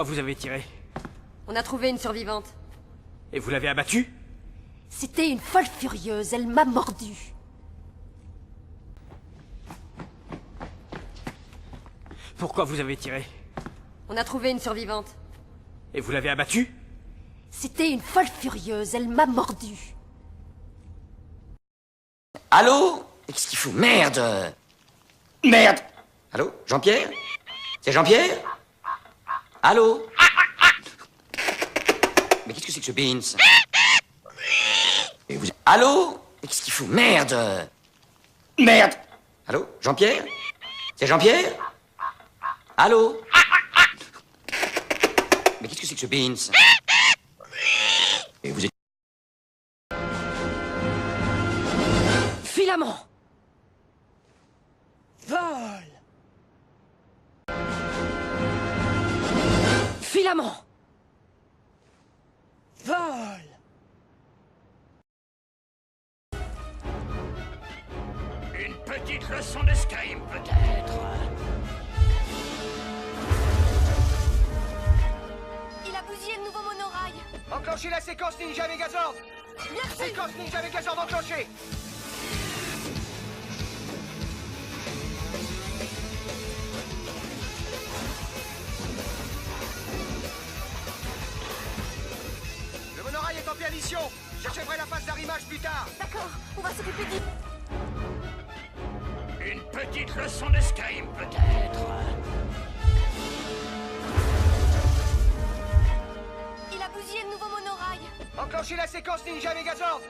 Pourquoi vous avez tiré? On a trouvé une survivante. Et vous l'avez abattue? C'était une folle furieuse, elle m'a mordu. Pourquoi vous avez tiré? On a trouvé une survivante. Et vous l'avez abattue? C'était une folle furieuse, elle m'a mordu. Allô? Qu'est-ce qu'il faut? Merde! Merde! Allô? Jean-Pierre? C'est Jean-Pierre? Allô? Mais qu'est-ce que c'est que ce Beans? Et vous... Allô? Qu'est-ce qu'il faut? Merde! Merde! Allô? Jean-Pierre? C'est Jean-Pierre? Allô? Mais qu'est-ce que c'est que ce Beans? Et vous êtes... Filament! Vol! Filament! Vol! Une petite leçon d'escrime, peut-être. Il a bousillé le nouveau monorail. Enclenchez la séquence Ninja Megazord. Merci. Séquence Ninja Megazord enclenchée. Le monorail est en perdition. J'achèverai la phase d'arrimage plus tard. D'accord, on va s'occuper d'y... Une petite leçon d'escrime, peut-être. Il a bousillé le nouveau monorail. Enclenchez la séquence Ninja Megazord.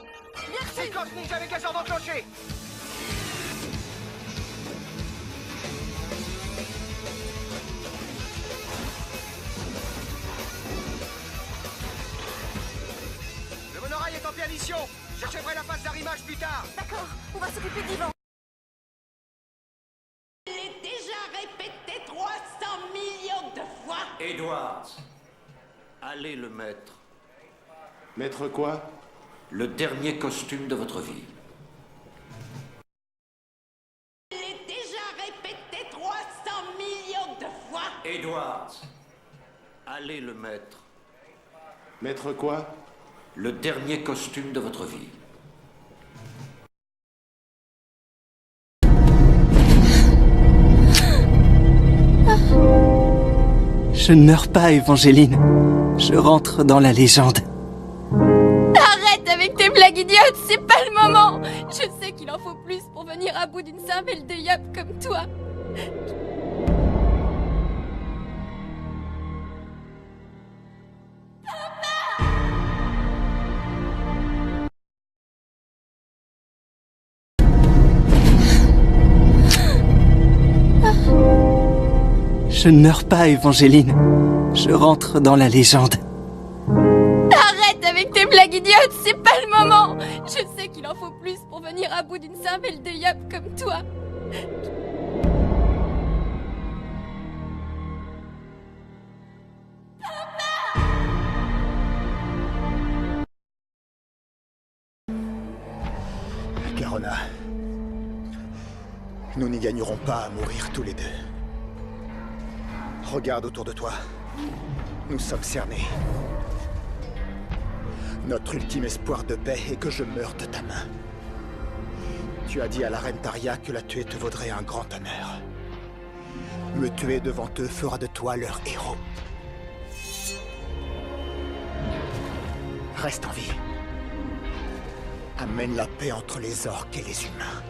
Merci. Séquence Ninja Megazord enclenchée. Le monorail est en perdition. J'achèverai la phase d'arrimage plus tard. D'accord, on va s'occuper d'Ivan. Je l'ai déjà répété 300 millions de fois. Edward, allez le mettre. Mettre quoi? Le dernier costume de votre vie. Je l'ai déjà répété 300 millions de fois. Edward, allez le mettre. Mettre quoi? Le dernier costume de votre vie. Je ne meurs pas, Évangéline. Je rentre dans la légende. Arrête avec tes blagues idiotes, c'est pas le moment. Je sais qu'il en faut plus pour venir à bout d'une cervelle de yop comme toi. Je ne meurs pas, Évangéline. Je rentre dans la légende. Arrête avec tes blagues idiotes, c'est pas le moment. Je sais qu'il en faut plus pour venir à bout d'une cervelle de yop comme toi. Garona, nous n'y gagnerons pas à mourir tous les deux. Regarde autour de toi. Nous sommes cernés. Notre ultime espoir de paix est que je meure de ta main. Tu as dit à la reine Taria que la tuer te vaudrait un grand honneur. Me tuer devant eux fera de toi leur héros. Reste en vie. Amène la paix entre les orques et les humains.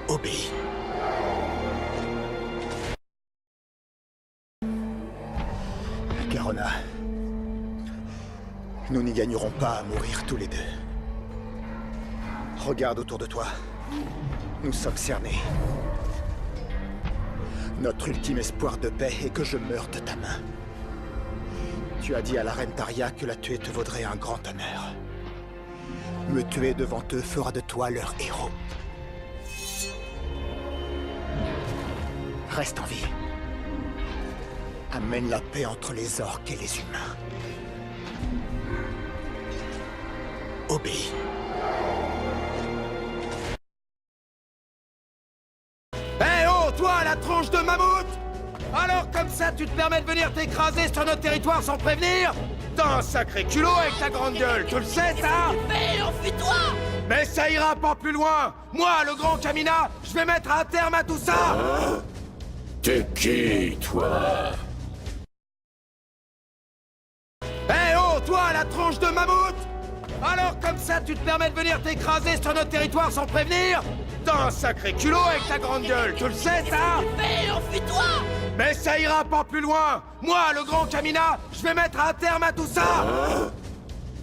Obéis. Garona, nous n'y gagnerons pas à mourir tous les deux. Regarde autour de toi. Nous sommes cernés. Notre ultime espoir de paix est que je meure de ta main. Tu as dit à la reine Taria que la tuer te vaudrait un grand honneur. Me tuer devant eux fera de toi leur héros. Reste en vie. Amène la paix entre les orques et les humains. Obéis. Eh oh, toi, la tronche de mammouth! Alors comme ça, tu te permets de venir t'écraser sur notre territoire sans prévenir? T'as un sacré culot avec ta grande gueule, tu le sais, ça? Mais enfuis-toi! Mais ça ira pas plus loin. Moi, le grand Kamina, je vais mettre un terme à tout ça. T'es qui, toi? Eh oh, toi, la tronche de mammouth! Alors comme ça, tu te permets de venir t'écraser sur notre territoire sans prévenir? T'as un sacré culot avec ta grande gueule, tu le sais, ça? Mais enfuis-toi! Mais ça ira pas plus loin. Moi, le grand Kamina, je vais mettre un terme à tout ça.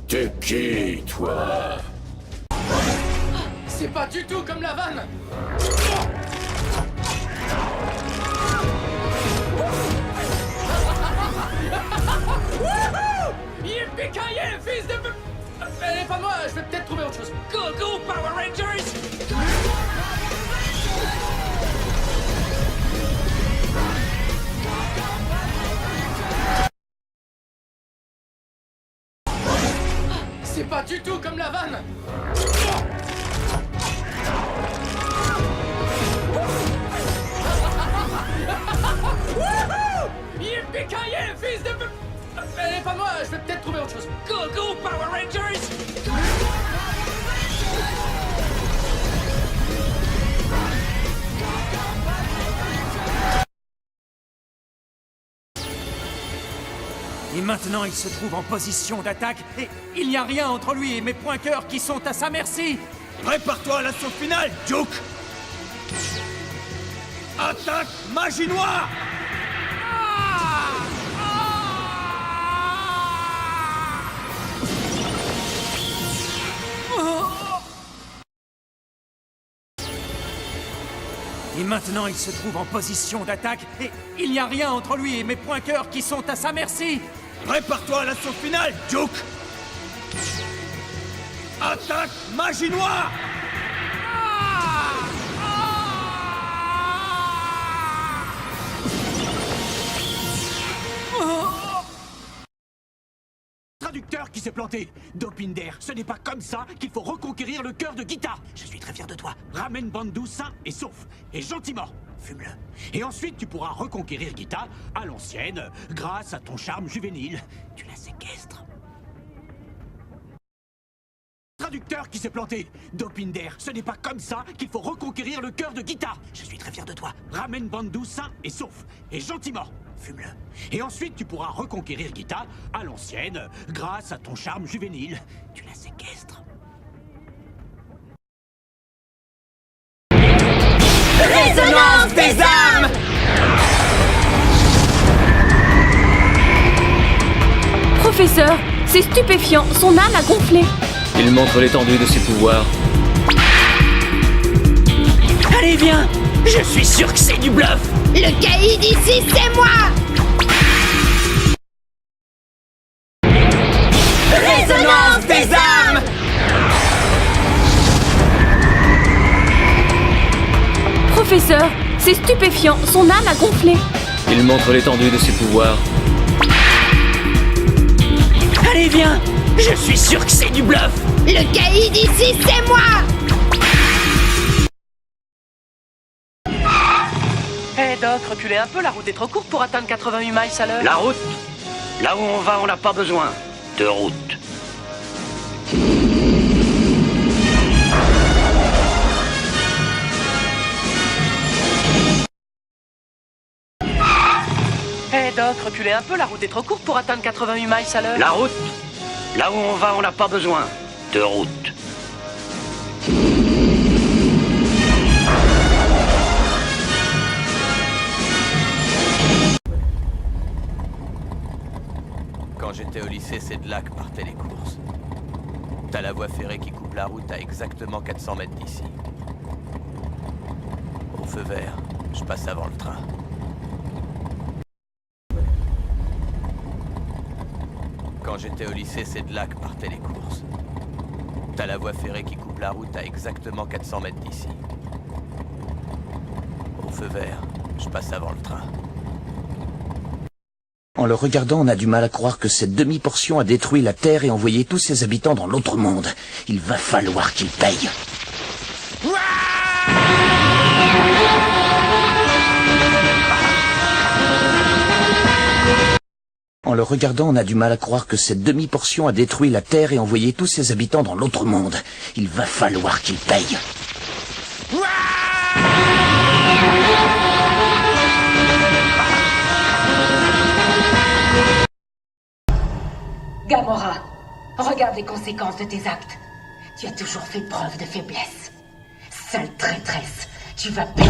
T'es qui, toi? C'est pas du tout comme la vanne. Yippee-ki-yay, fils de... Eh, pas moi, je vais peut-être trouver autre chose. Go, go, Power Rangers! C'est pas du tout comme la vanne. Yippee-ki-yay, fils de... Eh, pas moi, je vais peut-être trouver autre chose. Go, go, Power Rangers! Et maintenant, il se trouve en position d'attaque, et il n'y a rien entre lui et mes points-cœurs qui sont à sa merci. Prépare-toi à l'assaut final, Duke. Attaque magie noire. Et maintenant, il se trouve en position d'attaque, et il n'y a rien entre lui et mes points-cœurs qui sont à sa merci. Prépare-toi à l'assaut final, Duke. Attaque magie noire. Traducteur qui s'est planté. Dopinder, ce n'est pas comme ça qu'il faut reconquérir le cœur de Gita. Je suis très fier de toi. Ramène Bandou sain et sauf. Et gentiment. Fume-le. Et ensuite, tu pourras reconquérir Gita à l'ancienne, grâce à ton charme juvénile. Tu la séquestres. Traducteur qui s'est planté. Dopinder, ce n'est pas comme ça qu'il faut reconquérir le cœur de Gita. Je suis très fier de toi. Ramène Bandou sain et sauf. Et gentiment. Fume-le. Et ensuite, tu pourras reconquérir Gita à l'ancienne, grâce à ton charme juvénile. Tu la séquestres. Résonance des âmes! Professeur, c'est stupéfiant, son âme a gonflé. Il montre l'étendue de ses pouvoirs. Allez, viens! Je suis sûr que c'est du bluff! Le caïd ici, c'est moi! Résonance des âmes! Professeur, c'est stupéfiant, son âme a gonflé. Il montre l'étendue de ses pouvoirs. Allez, viens! Je suis sûr que c'est du bluff! Le caïd ici, c'est moi! Hé Doc, reculez un peu, la route est trop courte pour atteindre 88 miles à l'heure. La route? Là où on va, on n'a pas besoin de route. Hé Doc, reculez un peu, la route est trop courte pour atteindre 88 miles à l'heure. La route? Là où on va, on n'a pas besoin de route. Quand j'étais au lycée, c'est de là que partaient les courses. T'as la voie ferrée qui coupe la route à exactement 400 mètres d'ici. Au feu vert, je passe avant le train. Quand j'étais au lycée, c'est de là que partaient les courses. T'as la voie ferrée qui coupe la route à exactement 400 mètres d'ici. Au feu vert, je passe avant le train. En le regardant, on a du mal à croire que cette demi-portion a détruit la Terre et envoyé tous ses habitants dans l'autre monde. Il va falloir qu'il paye. En le regardant, on a du mal à croire que cette demi-portion a détruit la Terre et envoyé tous ses habitants dans l'autre monde. Il va falloir qu'il paye. Gamora, regarde les conséquences de tes actes. Tu as toujours fait preuve de faiblesse. Sale traîtresse, tu vas payer.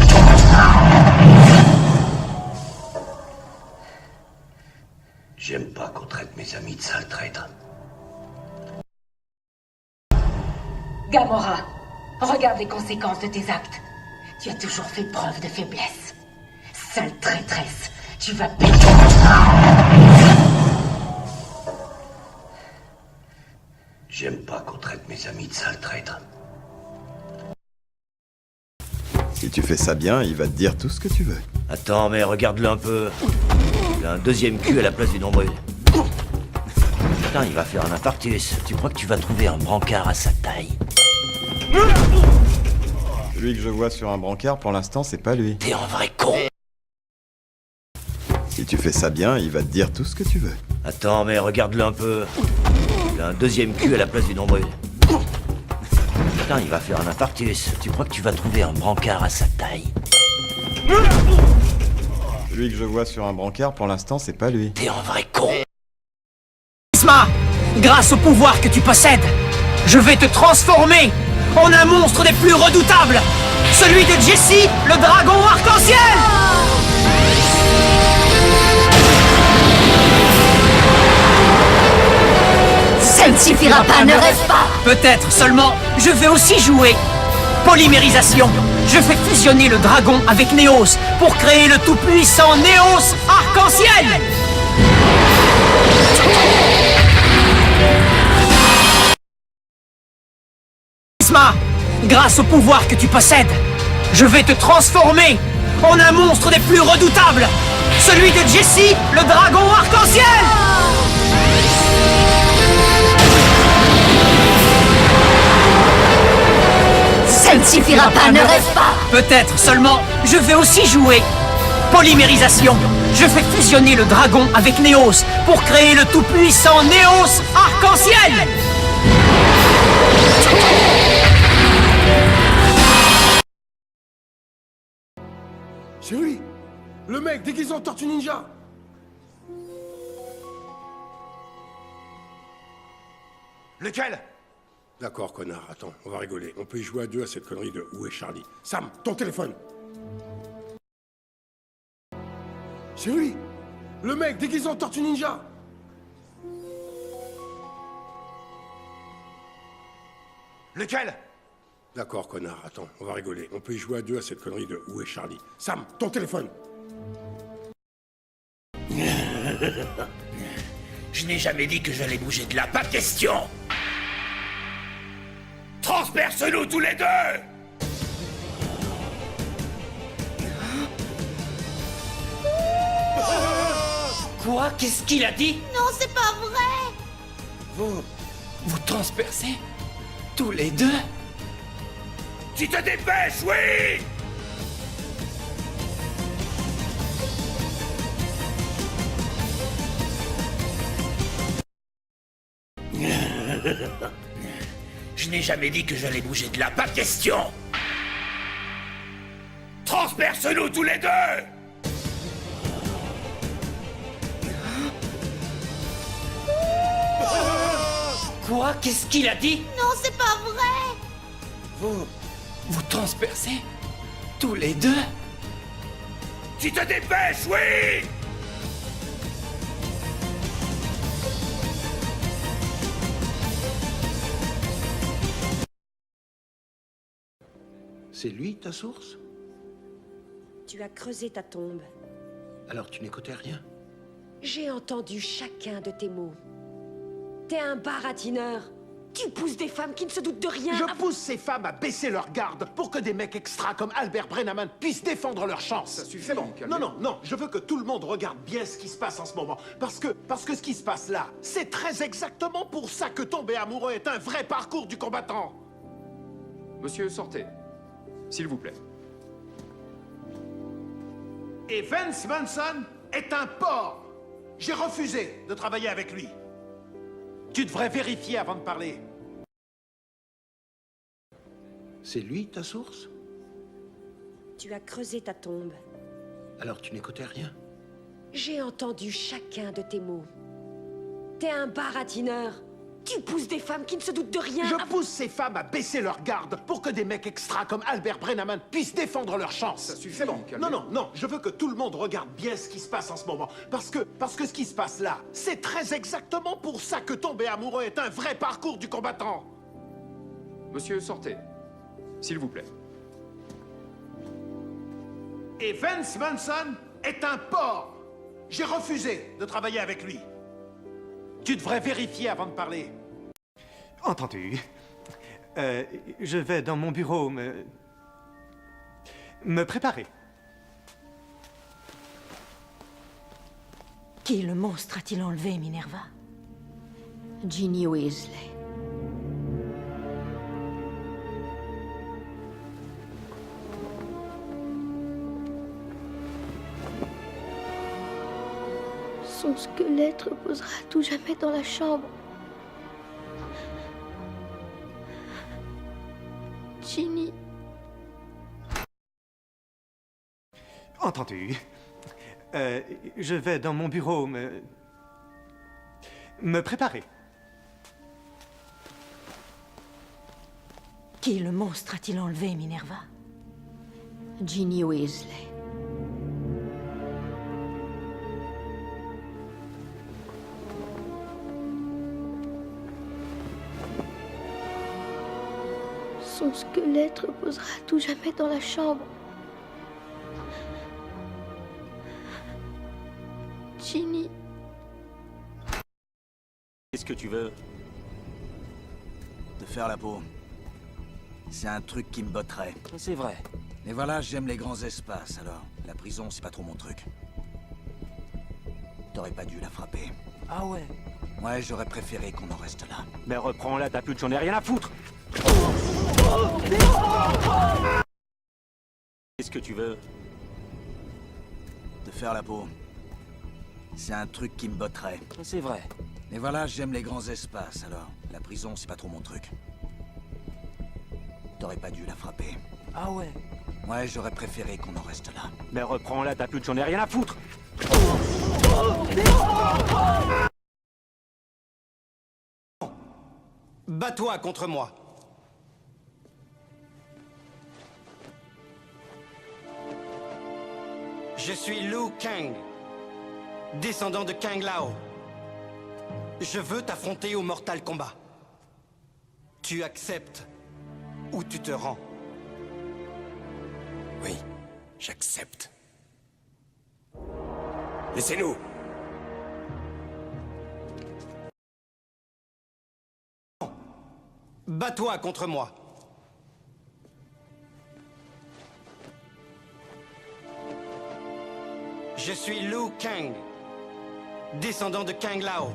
J'aime pas qu'on traite mes amis de sales traîtres. Gamora, regarde les conséquences de tes actes. Tu as toujours fait preuve de faiblesse. Sale traîtresse, tu vas payer. J'aime pas qu'on traite mes amis de sales traîtres. Si tu fais ça bien, il va te dire tout ce que tu veux. Attends, mais regarde-le un peu. Il a un deuxième cul à la place du nombril. Putain, il va faire un infarctus. Tu crois que tu vas trouver un brancard à sa taille? Celui que je vois sur un brancard, pour l'instant, c'est pas lui. T'es un vrai con. Si tu fais ça bien, il va te dire tout ce que tu veux. Attends, mais regarde-le un peu. Il a un deuxième cul à la place du nombril. Putain, il va faire un infarctus. Tu crois que tu vas trouver un brancard à sa taille? Celui que je vois sur un brancard, pour l'instant, c'est pas lui. T'es un vrai con. Isma, grâce au pouvoir que tu possèdes, je vais te transformer en un monstre des plus redoutables, celui de Jessie, le dragon arc-en-ciel. Ça ne suffira pas, ne rêve pas. Peut-être seulement, je vais aussi jouer. Polymérisation. Je fais fusionner le dragon avec Néos pour créer le tout-puissant Néos arc-en-ciel. Isma, grâce au pouvoir que tu possèdes, je vais te transformer en un monstre des plus redoutables, celui de Jessie, le dragon arc-en-ciel. Ça ne suffira pas, ne rêve pas. Peut-être seulement, je vais aussi jouer. Polymérisation. Je fais fusionner le dragon avec Néos pour créer le tout-puissant Néos arc-en-ciel. C'est lui! Le mec déguisé en Tortue Ninja! Lequel? D'accord, connard, attends, on va rigoler. On peut y jouer à deux à cette connerie de Où est Charlie? Sam, ton téléphone! C'est lui! Le mec déguisé en Tortue Ninja! Lequel? D'accord, connard, attends, on va rigoler. On peut y jouer à deux à cette connerie de Où est Charlie? Sam, ton téléphone! Je n'ai jamais dit que j'allais bouger de là, pas de question. Transperce-nous tous les deux. Quoi? Qu'est-ce qu'il a dit? Non, c'est pas vrai. Vous transpercez tous les deux? Tu te dépêches, oui. Je n'ai jamais dit que j'allais bouger de là, pas de question. Transperce-nous tous les deux. Quoi? Qu'est-ce qu'il a dit? Non, c'est pas vrai. Vous transpercez tous les deux? Tu te dépêches, oui. C'est lui, ta source? Tu as creusé ta tombe. Alors tu n'écoutais rien? J'ai entendu chacun de tes mots. T'es un baratineur. Tu pousses des femmes qui ne se doutent de rien. Je pousse ces femmes à baisser leur garde pour que des mecs extra comme Albert Brennaman puissent défendre leur chance. Ça suffit. Bon. Non, je veux que tout le monde regarde bien ce qui se passe en ce moment. Parce que ce qui se passe là, c'est très exactement pour ça que tomber amoureux est un vrai parcours du combattant. Monsieur, sortez. S'il vous plaît. Et Vince Manson est un porc. J'ai refusé de travailler avec lui. Tu devrais vérifier avant de parler. C'est lui, ta source? Tu as creusé ta tombe. Alors tu n'écoutais rien? J'ai entendu chacun de tes mots. T'es un baratineur. Tu pousses des femmes qui ne se doutent de rien. Je pousse ces femmes à baisser leur garde pour que des mecs extra comme Albert Brennaman puissent défendre leur chance. Ça suffit, C'est bon. calmez-vous. Non, je veux que tout le monde regarde bien ce qui se passe en ce moment. Parce que ce qui se passe là, c'est très exactement pour ça que tomber amoureux est un vrai parcours du combattant. Monsieur, sortez. S'il vous plaît. Et Vince Manson est un porc. J'ai refusé de travailler avec lui. Tu devrais vérifier avant de parler. Entendu. Je vais dans mon bureau me préparer. Qui le monstre a-t-il enlevé, Minerva? Ginny Weasley. Son squelette reposera à tout jamais dans la chambre. Ginny. Entendu. Je vais dans mon bureau me préparer. Qui le monstre a-t-il enlevé, Minerva? Ginny Weasley. Son squelette reposera à tout jamais dans la chambre. Ginny. Qu'est-ce que tu veux? De faire la peau. C'est un truc qui me botterait. C'est vrai. Mais voilà, j'aime les grands espaces, alors. La prison, c'est pas trop mon truc. T'aurais pas dû la frapper. Ah ouais? Ouais, j'aurais préféré qu'on en reste là. Mais reprends-la, ta pute, j'en ai rien à foutre. Qu'est-ce que tu veux? De faire la peau. C'est un truc qui me botterait. C'est vrai. Mais voilà, j'aime les grands espaces, alors. La prison, c'est pas trop mon truc. T'aurais pas dû la frapper. Ah ouais? Ouais, j'aurais préféré qu'on en reste là. Mais reprends-la, ta pute, j'en ai rien à foutre. Bats-toi contre moi. Je suis Liu Kang, descendant de Kang Lao. Je veux t'affronter au Mortal Kombat. Tu acceptes ou tu te rends? Oui, j'accepte. Laissez-nous. Bats-toi contre moi. Je suis Liu Kang, descendant de Kang Lao.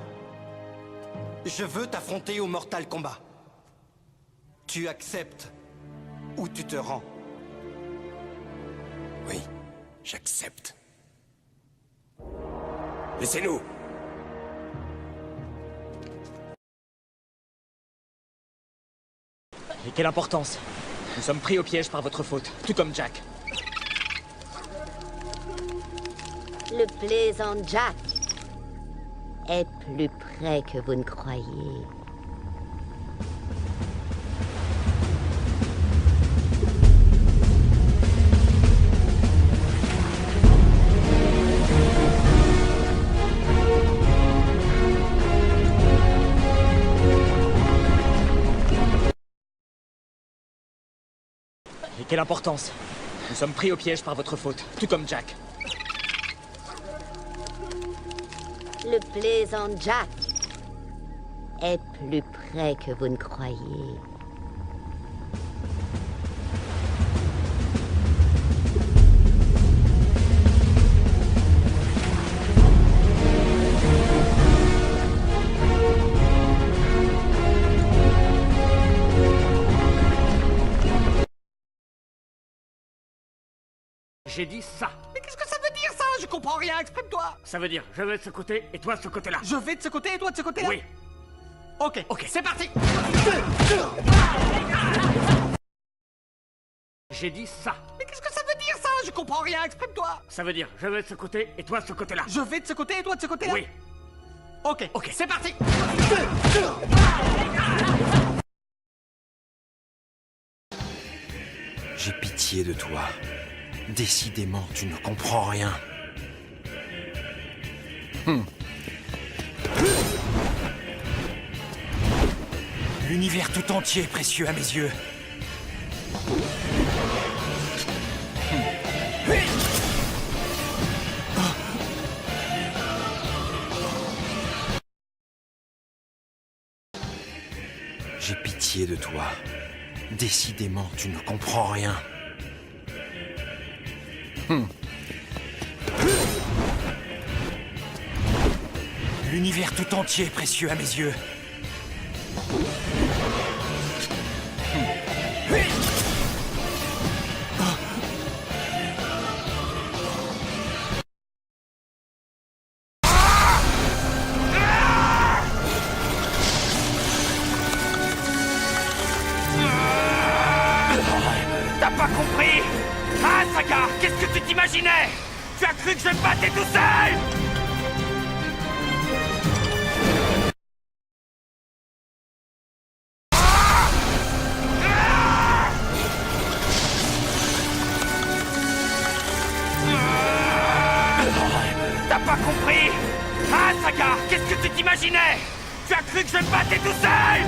Je veux t'affronter au Mortal Kombat. Tu acceptes ou tu te rends? Oui, j'accepte. Laissez-nous. Et quelle importance? Nous sommes pris au piège par votre faute, tout comme Jack. Le plaisant Jack est plus près que vous ne croyez. Et quelle importance? Nous sommes pris au piège par votre faute, tout comme Jack. Le plaisant Jack est plus près que vous ne croyez. J'ai dit ça. Mais qu'est-ce que ça veut dire, ça? Je je comprends rien, exprime-toi. Ça veut dire, je vais de ce côté et toi de ce côté-là. Je vais de ce côté et toi de ce côté-là? Oui. Ok, c'est parti. J'ai dit ça. Mais qu'est-ce que ça veut dire ça? Je comprends rien, exprime-toi. Ça veut dire, je vais de ce côté et toi de ce côté-là. Je vais de ce côté et toi de ce côté-là? Oui. Ok, c'est parti. J'ai pitié de toi. Décidément, tu ne comprends rien. L'univers tout entier est précieux à mes yeux. J'ai pitié de toi. Décidément, tu ne comprends rien. L'univers tout entier est précieux à mes yeux. T'as pas compris? Ah, Saga, qu'est-ce que tu t'imaginais? Tu as cru que je me battais tout seul? T'as pas compris? Ah, Saga, qu'est-ce que tu t'imaginais? Tu as cru que je me battais tout seul?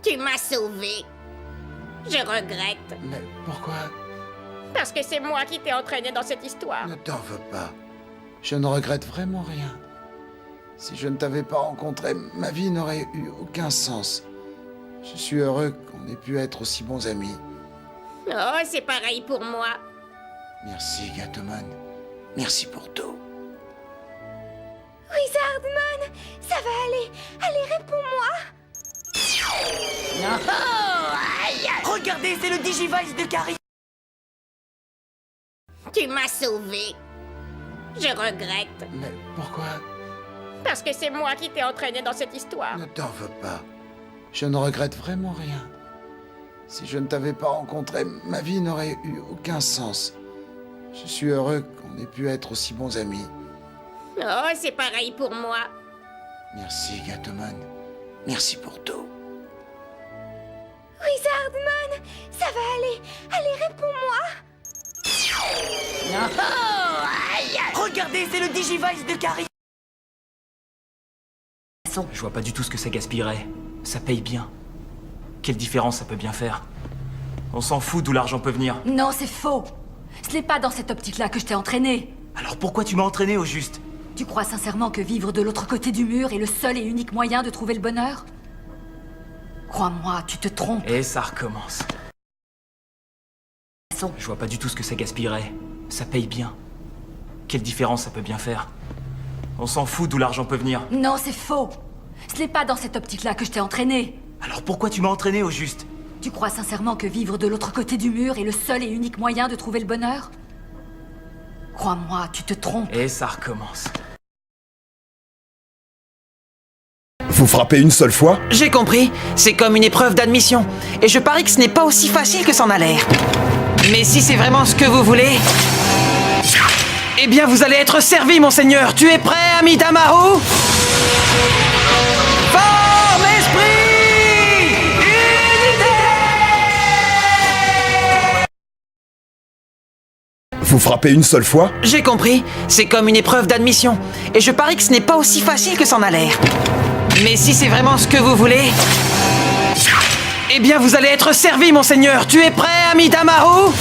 Tu m'as sauvé. Je regrette. Mais pourquoi? Parce que c'est moi qui t'ai entraîné dans cette histoire. Ne t'en veux pas. Je ne regrette vraiment rien. Si je ne t'avais pas rencontré, ma vie n'aurait eu aucun sens. Je suis heureux qu'on ait pu être aussi bons amis. Oh, c'est pareil pour moi. Merci, Gatomon. Merci pour tout. Wizardmon, ça va aller. Allez, réponds-moi. Regardez, c'est le Digivice de Carrie. Tu m'as sauvé. Je regrette. Mais pourquoi? Parce que c'est moi qui t'ai entraîné dans cette histoire. Ne t'en veux pas. Je ne regrette vraiment rien. Si je ne t'avais pas rencontré, ma vie n'aurait eu aucun sens. Je suis heureux qu'on ait pu être aussi bons amis. Oh, c'est pareil pour moi. Merci, Gatomon. Merci pour tout. Wizardmon, ça va aller. Allez, réponds-moi. Regardez, c'est le Digivice de Carrie. Je vois pas du tout ce que ça gaspillerait. Ça paye bien. Quelle différence ça peut bien faire? On s'en fout d'où l'argent peut venir. Non, c'est faux. Ce n'est pas dans cette optique-là que je t'ai entraîné. Alors pourquoi tu m'as entraîné au juste? Tu crois sincèrement que vivre de l'autre côté du mur est le seul et unique moyen de trouver le bonheur? Crois-moi, tu te trompes. Et ça recommence. Je vois pas du tout ce que ça gaspillerait. Ça paye bien. Quelle différence ça peut bien faire? On s'en fout d'où l'argent peut venir. Non, c'est faux. Ce n'est pas dans cette optique-là que je t'ai entraîné. Alors pourquoi tu m'as entraîné au juste? Tu crois sincèrement que vivre de l'autre côté du mur est le seul et unique moyen de trouver le bonheur? Crois-moi, tu te trompes. Et ça recommence. Vous frappez une seule fois? J'ai compris, c'est comme une épreuve d'admission. Et je parie que ce n'est pas aussi facile que ça en a l'air. Mais si c'est vraiment ce que vous voulez... Eh bien, vous allez être servi, monseigneur. Tu es prêt, ami Damaru? Forme esprit! Vous frappez une seule fois? J'ai compris, c'est comme une épreuve d'admission. Et je parie que ce n'est pas aussi facile que ça en a l'air. Mais si c'est vraiment ce que vous voulez... Eh bien, vous allez être servi, monseigneur. Tu es prêt, ami Damaru?